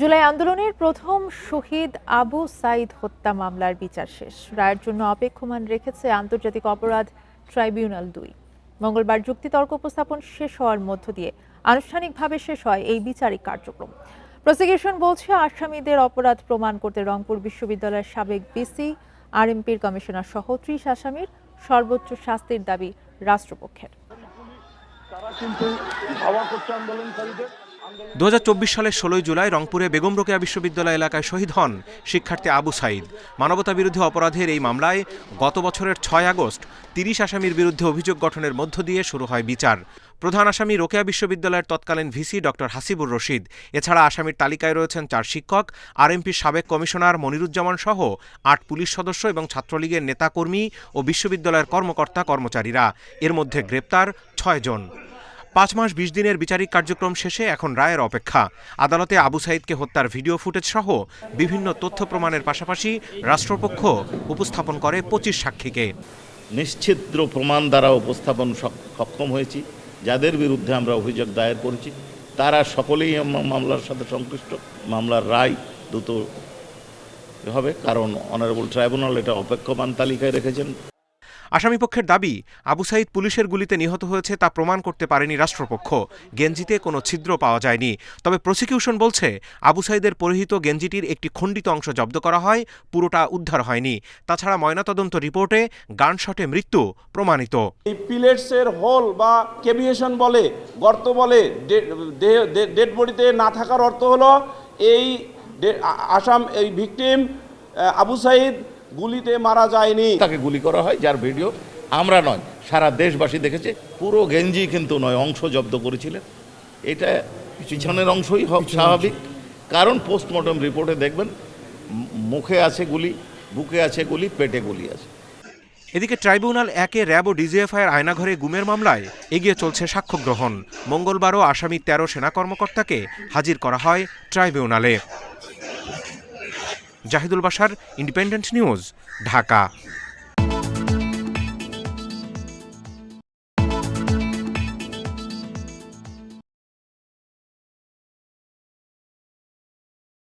জুলাই আন্দোলনের প্রথম শহীদ আবু সাইদ হত্যা মামলার বিচার শেষ। রায়ের জন্য অপেক্ষমান রেখেছে আন্তর্জাতিক অপরাধ ট্রাইব্যুনাল ২। মঙ্গলবার যুক্তিতর্ক উপস্থাপন শেষ হওয়ার মধ্য দিয়ে আনুষ্ঠানিকভাবে শেষ হয় এই বিচারিক কার্যক্রম। প্রসিকিউশন বলছে, আসামিদের অপরাধ প্রমাণ করতে রংপুর বিশ্ববিদ্যালয়ের সাবেক ভিসি, আরএমপির কমিশনার সহ ৩০ আসামির সর্বোচ্চ শাস্তির দাবি রাষ্ট্রপক্ষের। ২০২৪ সালের ১৬ জুলাই রংপুরে বেগম রোকেয়া বিশ্ববিদ্যালয় এলাকায় শহীদ হন শিক্ষার্থী আবু সাইদ। মানবতাবিরোধী অপরাধের এই মামলায় গত বছরের ৬ আগস্ট ৩০ আসামির বিরুদ্ধে অভিযোগ গঠনের মধ্য দিয়ে শুরু হয় বিচার। প্রধান আসামি রোকেয়া বিশ্ববিদ্যালয়ের তৎকালীন ভিসি ডক্টর হাসিবুর রশিদ। এছাড়া আসামির তালিকায় রয়েছেন ৪ শিক্ষক, আরএমপির সাবেক কমিশনার মনিরুজ্জামান সহ ৮ পুলিশ সদস্য এবং ছাত্রলীগের নেতাকর্মী ও বিশ্ববিদ্যালয়ের কর্মকর্তা কর্মচারীরা। এর মধ্যে গ্রেপ্তার ৬ জন। ৫ মাস ২০ দিনের বিচারিক কার্যক্রম শেষে এখন রায়ের অপেক্ষা। আদালতে আবু সাইদকে হত্যার ভিডিও ফুটেজ সহ বিভিন্ন তথ্য প্রমাণের পাশাপাশি রাষ্ট্রপক্ষ উপস্থাপন করে ২৫ সাক্ষীকে। নিশ্চিদ্র প্রমাণ দ্বারা উপস্থাপন সক্ষম হয়েছি। যাদের বিরুদ্ধে আমরা অভিযোগ দায়ের করেছি তারা সকলেই মামলার সাথে সংশ্লিষ্ট। মামলার রায় দ্রুত হবে, কারণ অনারেবল ট্রাইব্যুনাল এটা অপেক্ষমান তালিকায় রেখেছেন। আসামিপক্ষের দাবি, আবু সাইদ পুলিশের গুলিতে নিহত হয়েছে তা প্রমাণ করতে পারেনি রাষ্ট্রপক্ষ। গেঞ্জিতে কোনো ছিদ্র পাওয়া যায়নি। তবে প্রসিকিউশন বলছে, আবু সাইদের পরিহিত গেঞ্জিটির একটি খণ্ডিত অংশ জব্দ করা হয়, পুরোটা উদ্ধার হয়নি। তাছাড়া ময়নাতদন্ত রিপোর্টে গানশটে মৃত্যু প্রমাণিত। এই পিলেটসের হোল বা কেভিয়েশন বলে, গর্ত বলে, ডেড বডিতে না থাকার অর্থ হলো এই এই ভিকটিম আবু সাইদ গুলিতে মারা যায়নি, তাকে গুলি করা হয়, যার ভিডিও আমরা নয় সারা দেশবাসী দেখেছে। পুরো গেঞ্জি কিন্তু নয়, অংশ জব্দ করেছিলেন। এটা পিছনের অংশই স্বাভাবিক, কারণ পোস্টমর্টম রিপোর্টে দেখবেন মুখে আছে গুলি, বুকে আছে গুলি, পেটে গুলি আছে। এদিকে ট্রাইব্যুনাল ১-এ র্যাব ও ডিজিএফআইয়ের আয়নাঘরে গুমের মামলায় এগিয়ে চলছে সাক্ষ্য গ্রহণ। মঙ্গলবারও আসামি ১৩ সেনা কর্মকর্তাকে হাজির করা হয় ট্রাইব্যুনালে। Zahidul Bashar, Independent News, Dhaka.